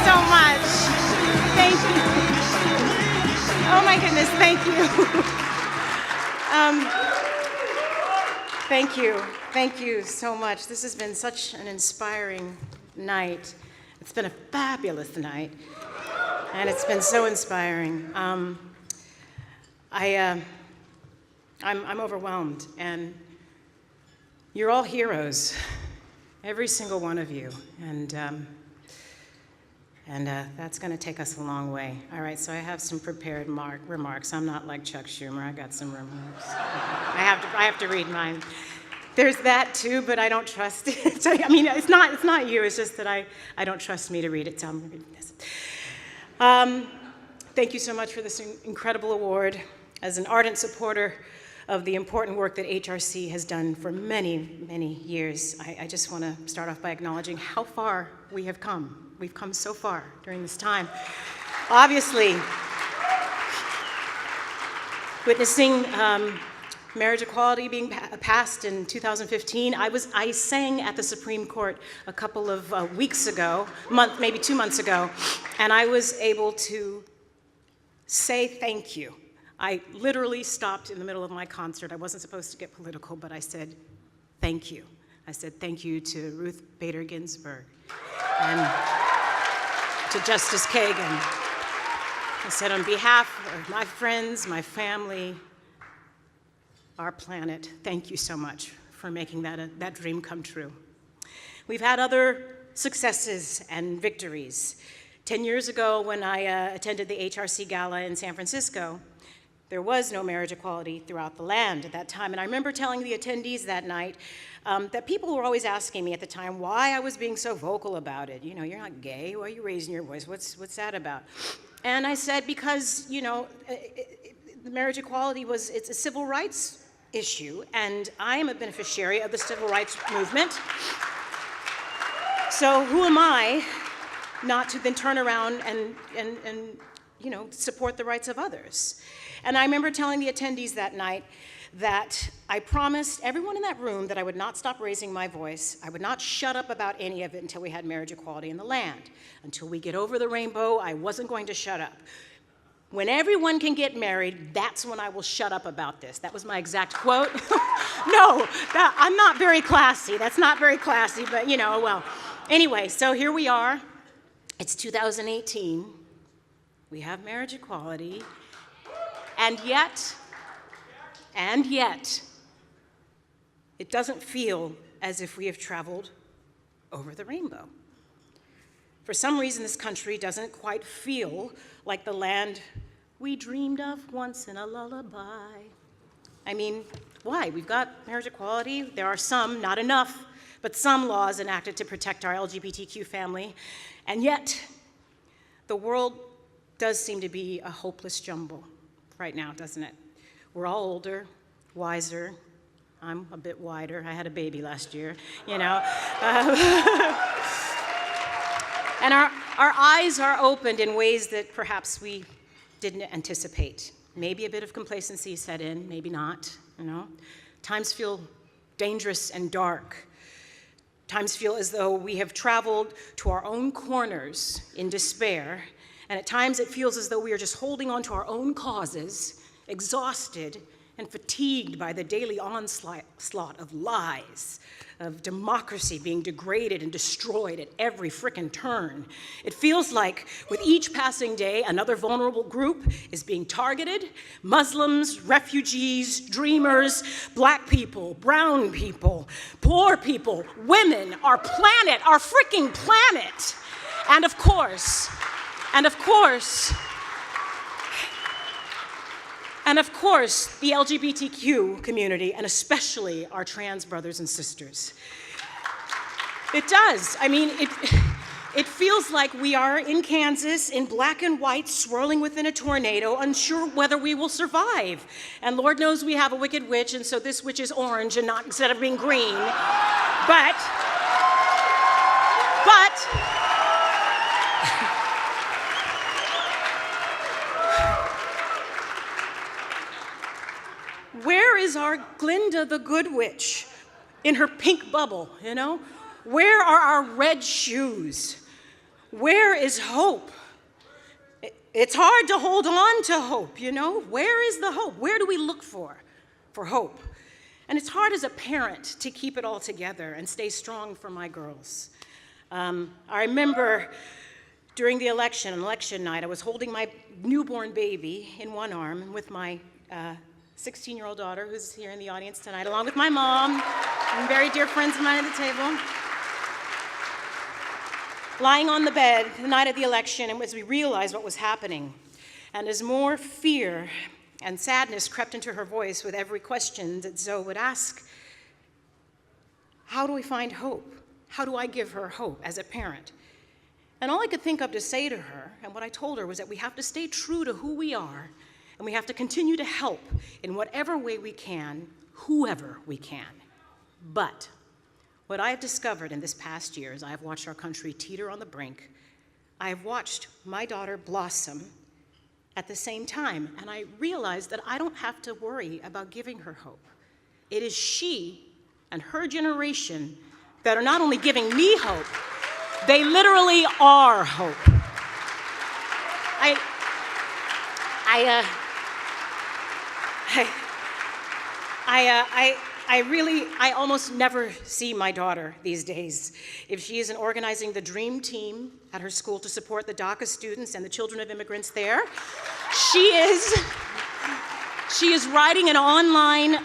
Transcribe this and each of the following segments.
so much. Thank you. Oh my goodness, thank you. Thank you so much. This has been such an inspiring night. It's been a fabulous night, and it's been so inspiring. I'm overwhelmed, and you're all heroes, every single one of you, and that's going to take us a long way. All right, so I have some prepared remarks. I'm not like Chuck Schumer. I got some remarks. I have to read mine. There's that too, but I don't trust it. So, I mean, it's not you. It's just that I don't trust me to read it. So I'm reading this. Thank you so much for this incredible award. As an ardent supporter of the important work that HRC has done for many, many years, I just want to start off by acknowledging how far we have come. We've come so far during this time. Obviously, witnessing marriage equality being passed in 2015, I sang at the Supreme Court a couple of weeks ago, maybe 2 months ago, and I was able to say thank you. I literally stopped in the middle of my concert. I wasn't supposed to get political, but I said thank you. I said thank you to Ruth Bader Ginsburg and to Justice Kagan. I said on behalf of my friends, my family, our planet, thank you so much for making that dream come true. We've had other successes and victories. 10 years ago, when I attended the HRC Gala in San Francisco, there was no marriage equality throughout the land at that time. And I remember telling the attendees that night that people were always asking me at the time why I was being so vocal about it. You know, you're not gay, why are you raising your voice? What's that about? And I said, because, you know, the marriage equality it's a civil rights issue, and I am a beneficiary of the civil rights movement. So who am I not to then turn around and you know, support the rights of others? And I remember telling the attendees that night that I promised everyone in that room that I would not stop raising my voice. I would not shut up about any of it until we had marriage equality in the land. Until we get over the rainbow, I wasn't going to shut up. When everyone can get married, that's when I will shut up about this. That was my exact quote. No, I'm not very classy. That's not very classy, but you know, well. Anyway, so here we are. It's 2018. We have marriage equality. And yet, it doesn't feel as if we have traveled over the rainbow. For some reason, this country doesn't quite feel like the land we dreamed of once in a lullaby. I mean, why? We've got marriage equality. There are some, not enough, but some laws enacted to protect our LGBTQ family. And yet, the world does seem to be a hopeless jumble right now, doesn't it? We're all older, wiser. I'm a bit wider. I had a baby last year, you know. And our eyes are opened in ways that perhaps we didn't anticipate. Maybe a bit of complacency set in, maybe not, you know. Times feel dangerous and dark. Times feel as though we have traveled to our own corners in despair, and at times it feels as though we are just holding on to our own causes, exhausted and fatigued by the daily onslaught of lies, of democracy being degraded and destroyed at every frickin' turn. It feels like with each passing day, another vulnerable group is being targeted. Muslims, refugees, dreamers, black people, brown people, poor people, women, our planet, our fricking planet. And of course, the LGBTQ community, and especially our trans brothers and sisters. It does. I mean, it feels like we are in Kansas in black and white, swirling within a tornado, unsure whether we will survive. And Lord knows we have a wicked witch, and so this witch is orange and not instead of being green. But where is our Glinda the Good Witch in her pink bubble, you know? Where are our red shoes? Where is hope? It's hard to hold on to hope, you know? Where is the hope? Where do we look for hope? And it's hard as a parent to keep it all together and stay strong for my girls. I remember during the election night, I was holding my newborn baby in one arm with my 16-year-old daughter, who's here in the audience tonight, along with my mom and very dear friends of mine at the table. Lying on the bed the night of the election, and as we realized what was happening, and as more fear and sadness crept into her voice with every question that Zoe would ask, how do we find hope? How do I give her hope as a parent? And all I could think of to say to her, and what I told her, was that we have to stay true to who we are, and we have to continue to help in whatever way we can, whoever we can. But what I have discovered in this past year, as I have watched our country teeter on the brink, I have watched my daughter blossom at the same time, and I realized that I don't have to worry about giving her hope. It is she and her generation that are not only giving me hope, they literally are hope. I almost never see my daughter these days. If she isn't organizing the dream team at her school to support the DACA students and the children of immigrants there, she is writing an online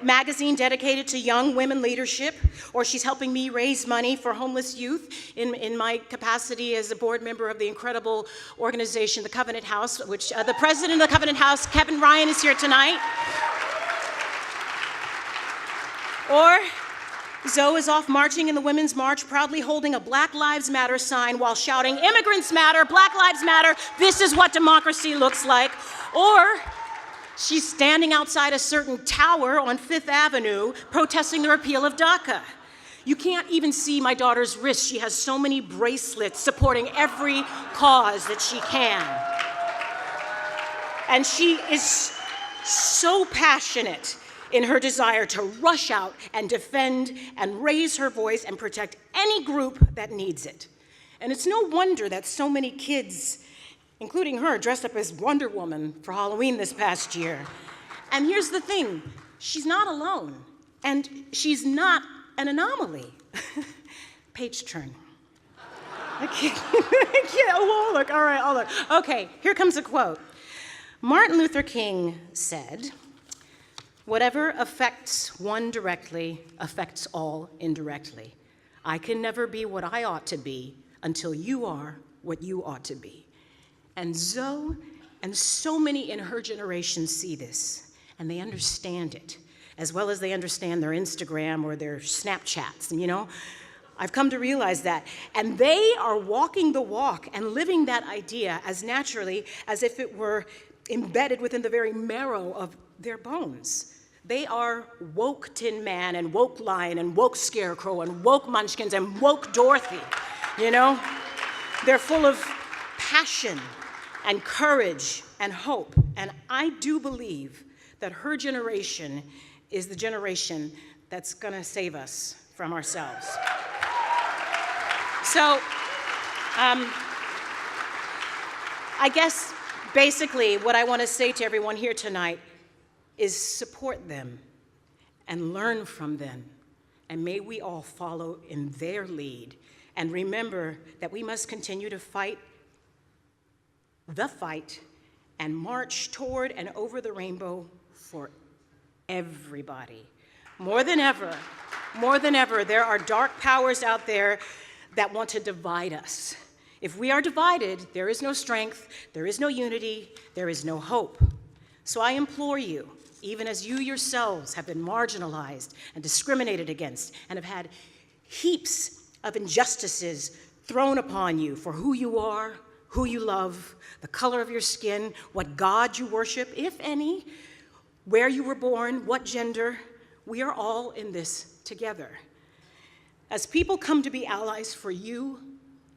magazine dedicated to young women leadership, or she's helping me raise money for homeless youth in my capacity as a board member of the incredible organization, the Covenant House, which the president of the Covenant House, Kevin Ryan, is here tonight. Or Zoe is off marching in the Women's March, proudly holding a Black Lives Matter sign while shouting, "Immigrants matter, Black Lives matter, this is what democracy looks like." Or she's standing outside a certain tower on Fifth Avenue protesting the repeal of DACA. You can't even see my daughter's wrist. She has so many bracelets supporting every cause that she can. And she is so passionate in her desire to rush out and defend and raise her voice and protect any group that needs it. And it's no wonder that so many kids, including her, dressed up as Wonder Woman for Halloween this past year. And here's the thing, she's not alone, and she's not an anomaly. Page turn. I can't, oh, look, all right, oh, look. Okay, here comes a quote. Martin Luther King said, "Whatever affects one directly affects all indirectly. I can never be what I ought to be until you are what you ought to be." And Zoe and so many in her generation see this, and they understand it, as well as they understand their Instagram or their Snapchats, and you know, I've come to realize that. And they are walking the walk and living that idea as naturally as if it were embedded within the very marrow of their bones. They are woke Tin Man and woke Lion and woke Scarecrow and woke Munchkins and woke Dorothy, you know? They're full of passion and courage and hope. And I do believe that her generation is the generation that's gonna save us from ourselves. So, I guess basically what I wanna say to everyone here tonight is support them and learn from them. And may we all follow in their lead. And remember that we must continue to fight the fight and march toward and over the rainbow for everybody. More than ever, there are dark powers out there that want to divide us. If we are divided, there is no strength, there is no unity, there is no hope. So I implore you, even as you yourselves have been marginalized and discriminated against and have had heaps of injustices thrown upon you for who you are, who you love, the color of your skin, what God you worship, if any, where you were born, what gender, we are all in this together. As people come to be allies for you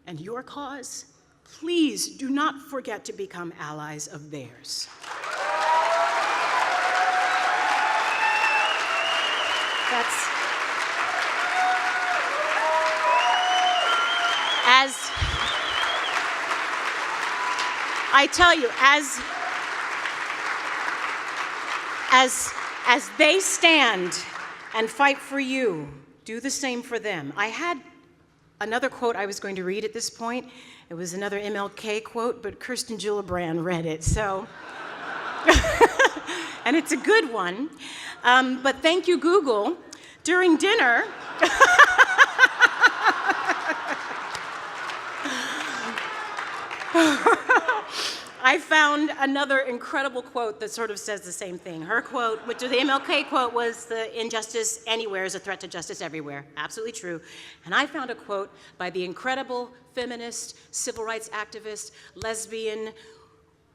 and your cause, please do not forget to become allies of theirs. I tell you, as they stand and fight for you, do the same for them. I had another quote I was going to read at this point. It was another MLK quote, but Kirsten Gillibrand read it, so. And it's a good one. But thank you, Google. During dinner, I found another incredible quote that sort of says the same thing. Her quote, which the MLK quote, was the injustice anywhere is a threat to justice everywhere. Absolutely true. And I found a quote by the incredible feminist, civil rights activist, lesbian,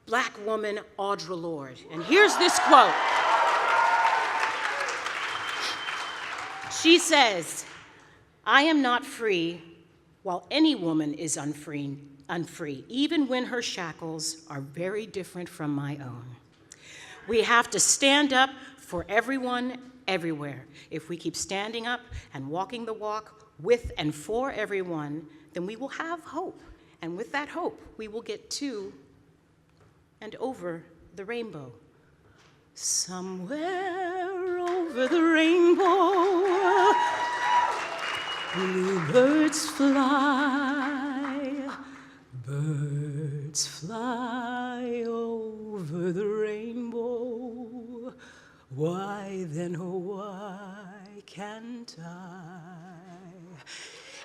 Black woman, Audre Lorde. And here's this quote. She says, "I am not free while any woman is unfree, even when her shackles are very different from my own. We have to stand up for everyone, everywhere. If we keep standing up and walking the walk with and for everyone, then we will have hope. And with that hope, we will get to and over the rainbow. Somewhere over the rainbow, bluebirds fly, birds fly over the rainbow. Why then, oh, why can't I?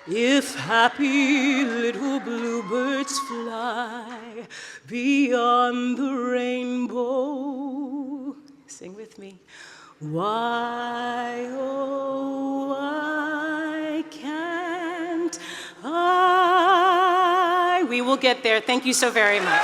If happy little bluebirds fly beyond the rainbow," sing with me, "why, oh, why can't I?" We will get there. Thank you so very much.